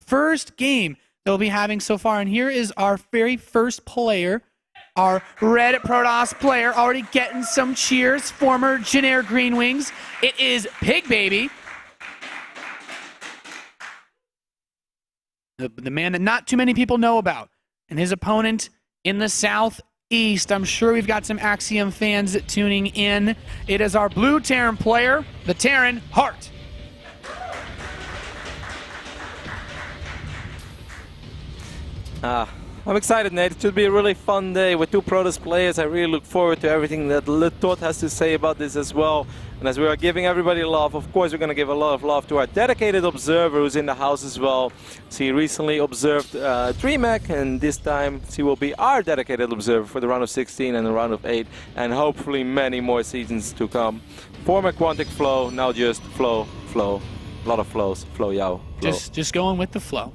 first game they'll be having so far. And here is our very first player, our red Protoss player, already getting some cheers, former Jin Green Wings. It is PigBaby. The man that not too many people know about. And his opponent in the southeast. I'm sure we've got some Axiom fans tuning in. It is our blue Terran player, the Terran Heart. I'm excited, Nate. It should be a really fun day with two Protoss players. I really look forward to everything that Litot has to say about this as well. And as we are giving everybody love, of course, we're going to give a lot of love to our dedicated observer who's in the house as well. So he recently observed DreamHack, and this time he will be our dedicated observer for the round of 16 and the round of 8, and hopefully many more seasons to come. Former Quantic Flow, now just Flow. A lot of flows. Flow, yow. Flow. Just going with the flow.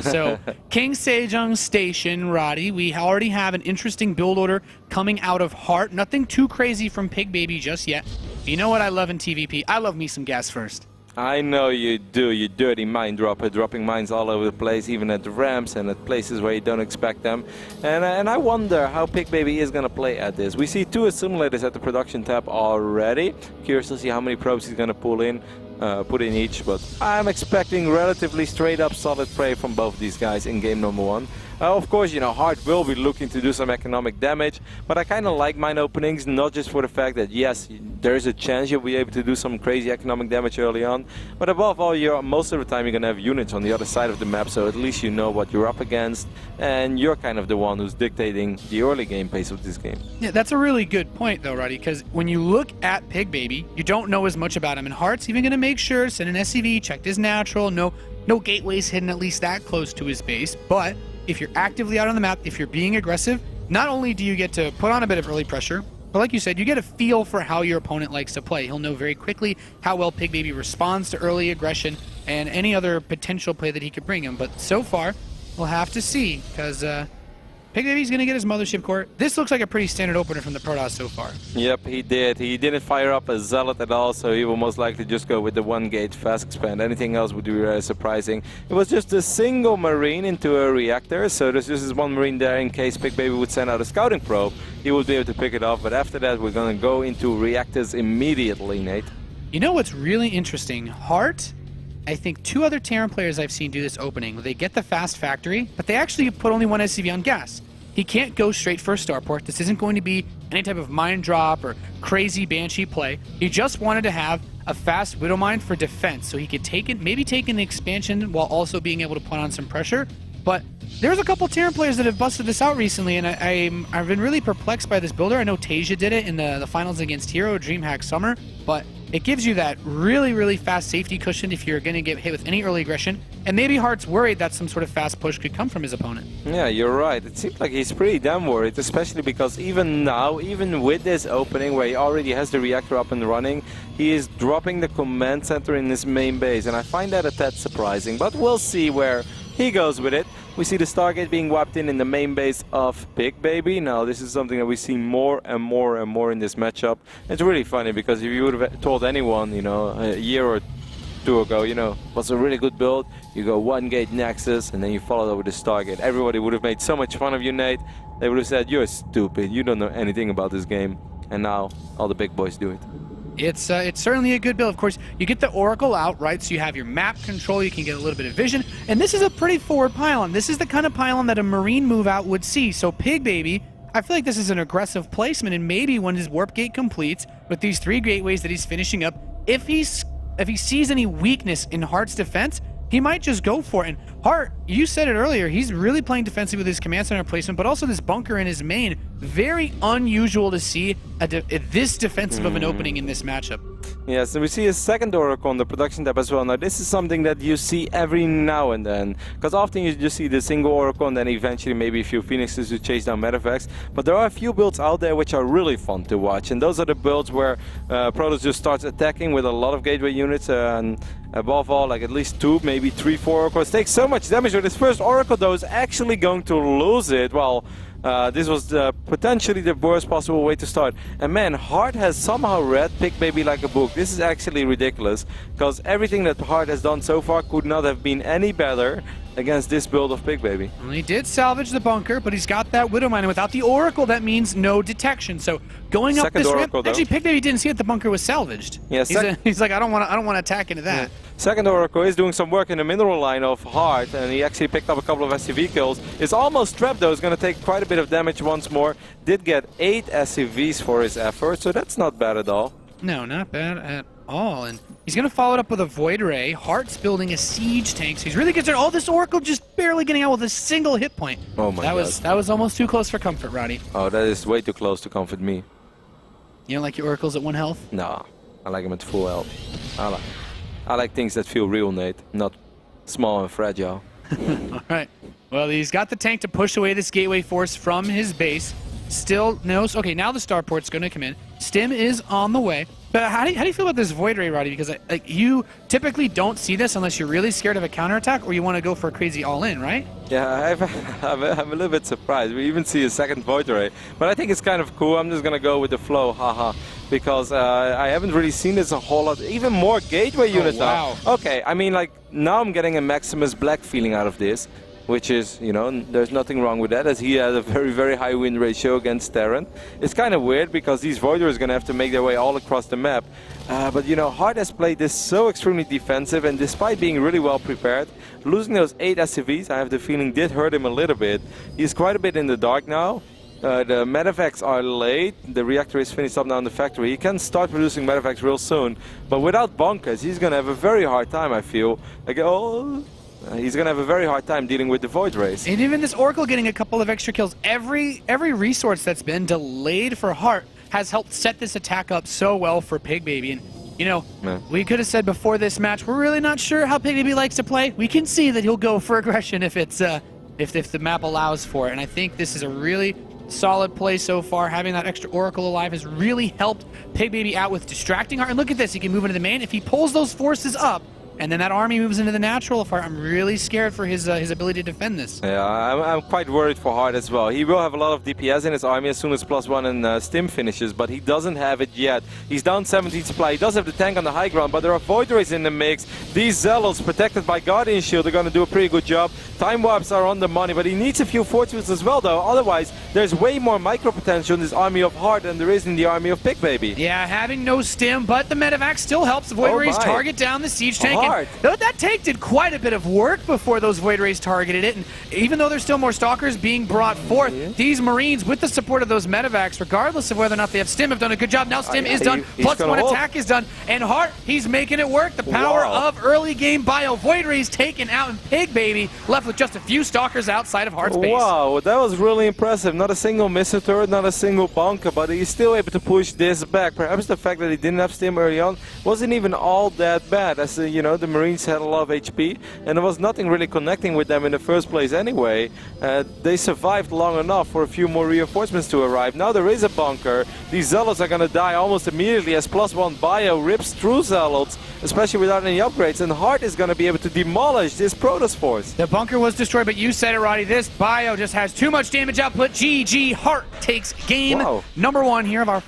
So, King Sejong Station, Roddy, we already have an interesting build order coming out of Heart. Nothing too crazy from PigBaby just yet. But you know what I love in TVP? I love me some gas first. I know you do, you dirty mine dropper, dropping mines all over the place, even at the ramps and at places where you don't expect them. And I wonder how PigBaby is going to play at this. We see two assimilators at the production tab already. Curious to see how many probes he's going to put in each, but I'm expecting relatively straight up solid play from both these guys in game number 1. Of course, you know, Heart will be looking to do some economic damage, but I kind of like mine openings, not just for the fact that, yes, there is a chance you'll be able to do some crazy economic damage early on, but above all, most of the time you're going to have units on the other side of the map, so at least you know what you're up against, and you're kind of the one who's dictating the early game pace of this game. Yeah, that's a really good point, though, Roddy, because when you look at PigBaby, you don't know as much about him, and Heart's even going to make sure, send an SCV, checked his natural, no gateways hidden at least that close to his base, but if you're actively out on the map, if you're being aggressive, not only do you get to put on a bit of early pressure, but like you said, you get a feel for how your opponent likes to play. He'll know very quickly how well PigBaby responds to early aggression and any other potential play that he could bring him. But so far, we'll have to see, because PigBaby's going to get his Mothership Core. This looks like a pretty standard opener from the Protoss so far. Yep, he did. He didn't fire up a Zealot at all, so he will most likely just go with the 1-gate fast expand. Anything else would be surprising. It was just a single Marine into a reactor, so there's just this one Marine there in case PigBaby would send out a scouting probe. He would be able to pick it off, but after that we're going to go into reactors immediately, Nate. You know what's really interesting? Heart, I think 2 other Terran players I've seen do this opening. They get the fast factory, but they actually put only 1 SCV on gas. He can't go straight for a starport. This isn't going to be any type of mine drop or crazy Banshee play. He just wanted to have a fast Widow Mine for defense, so he could take it, maybe take an expansion while also being able to put on some pressure. But there's a couple Terran players that have busted this out recently, and I've been really perplexed by this builder. I know Tasia did it in the finals against Hero, DreamHack Summer, but it gives you that really, really fast safety cushion if you're going to get hit with any early aggression. And maybe Heart's worried that some sort of fast push could come from his opponent. Yeah, you're right. It seems like he's pretty damn worried, especially because even now, even with this opening where he already has the reactor up and running, he is dropping the command center in his main base. And I find that a tad surprising, but we'll see where he goes with it. We see the Stargate being wiped in the main base of PigBaby. Now, this is something that we see more and more and more in this matchup. It's really funny because if you would have told anyone, you know, a year or 2 ago, you know, what's a really good build, you go 1-gate Nexus and then you follow it with the Stargate. Everybody would have made so much fun of you, Nate. They would have said, you're stupid, you don't know anything about this game. And now, all the big boys do it. It's certainly a good build. Of course, you get the Oracle out, right? So you have your map control, you can get a little bit of vision. And this is a pretty forward pylon. This is the kind of pylon that a Marine move out would see. So PigBaby, I feel like this is an aggressive placement, and maybe when his Warp Gate completes with these 3 gateways that he's finishing up, if he sees any weakness in Heart's defense, he might just go for it. And Heart, you said it earlier, he's really playing defensive with his command center placement, but also this bunker in his main. Very unusual to see this defensive of an opening in this matchup. Yes, and we see a second Oracle on the production tab as well. Now, this is something that you see every now and then, because often you just see the single Oracle and then eventually maybe a few Phoenixes who chase down Medevacs. But there are a few builds out there which are really fun to watch, and those are the builds where Protoss just starts attacking with a lot of gateway units, and above all, like at least 2, maybe 3, 4 Oracles. Takes so much damage, but this first Oracle, though, is actually going to lose it. Well, this was potentially the worst possible way to start. And man, Heart has somehow read PigBaby like a book. This is actually ridiculous, because everything that Heart has done so far could not have been any better. against this build of PigBaby. Well, he did salvage the bunker, but he's got that Widow Mine, and without the Oracle, that means no detection. So going up Second this Oracle, ramp, actually PigBaby didn't see that the bunker was salvaged. Yeah, he's like, I don't want to attack into that. Yeah. Second Oracle is doing some work in the mineral line of Heart, and he actually picked up a couple of SCV kills. Is almost trapped though, is going to take quite a bit of damage once more. Did get 8 SCVs for his effort, so that's not bad at all. No, not bad at all. And he's going to follow it up with a Void Ray. Heart's building a Siege tank, so he's really concerned. Oh, this Oracle just barely getting out with a single hit point. Oh my god. That was almost too close for comfort, Roddy. Oh, that is way too close to comfort me. You don't like your Oracles at 1 health? No, I like him at full health. I like things that feel real, Nate, not small and fragile. All right. Well, he's got the tank to push away this Gateway Force from his base. Still knows. Okay, now the Starport's going to come in. Stim is on the way. But how do you feel about this Void Ray, Roddy? Because like you typically don't see this unless you're really scared of a counterattack or you want to go for a crazy all-in, right? Yeah, I'm a little bit surprised. We even see a second Void Ray. But I think it's kind of cool. I'm just going to go with the flow, haha. Because I haven't really seen this a whole lot. Even more Gateway units wow. now. Okay, I mean, like, now I'm getting a Maximus Black feeling out of this. Which is, you know, there's nothing wrong with that, as he had a very, very high win ratio against Terran. It's kind of weird because these Voiders are going to have to make their way all across the map. But, you know, Hart has played this so extremely defensive, and despite being really well prepared, losing those 8 SCVs, I have the feeling, did hurt him a little bit. He's quite a bit in the dark now. The medevacs are late. The reactor is finished up now in the factory. He can start producing medevacs real soon. But without bunkers, he's going to have a very hard time, I feel. Like, he's going to have a very hard time dealing with the Void Rays. And even this Oracle getting a couple of extra kills. Every resource that's been delayed for Heart has helped set this attack up so well for PigBaby. And, you know, we could have said before this match, we're really not sure how PigBaby likes to play. We can see that he'll go for aggression if it's if the map allows for it. And I think this is a really solid play so far. Having that extra Oracle alive has really helped PigBaby out with distracting Heart. And look at this, he can move into the main. If he pulls those forces up, and then that army moves into the natural fire, I'm really scared for his ability to defend this. Yeah, I'm quite worried for Hart as well. He will have a lot of DPS in his army as soon as +1 and Stim finishes, but he doesn't have it yet. He's down 17 supply. He does have the tank on the high ground, but there are Void Rays in the mix. These Zealots, protected by Guardian Shield, are going to do a pretty good job. Time Warps are on the money, but he needs a few Fortunes as well, though. Otherwise, there's way more micro potential in this army of Hart than there is in the army of PigBaby. Yeah, having no Stim, but the medevac still helps the Void Rays target down the siege tank. Hart. And that tank did quite a bit of work before those Void Rays targeted it, and even though there's still more Stalkers being brought forth, these Marines, with the support of those medevacs, regardless of whether or not they have Stim, have done a good job. Now Stim is done, +1 attack is done, and Hart, he's making it work. The power of early game bio. Void Rays taken out, and PigBaby left with just a few Stalkers outside of Hart's base. Wow, that was really impressive. Not a single missile turret, not a single bunker, but he's still able to push this back. Perhaps the fact that he didn't have Stim early on wasn't even all that bad, as you know, the Marines had a lot of HP, and there was nothing really connecting with them in the first place anyway. They survived long enough for a few more reinforcements to arrive. Now there is a bunker. These Zealots are going to die almost immediately as +1 bio rips through Zealots, especially without any upgrades, and Hart is going to be able to demolish this Protoss force. The bunker was destroyed, but you said it, Roddy. This bio just has too much damage output. GG, Hart takes game number 1 here of our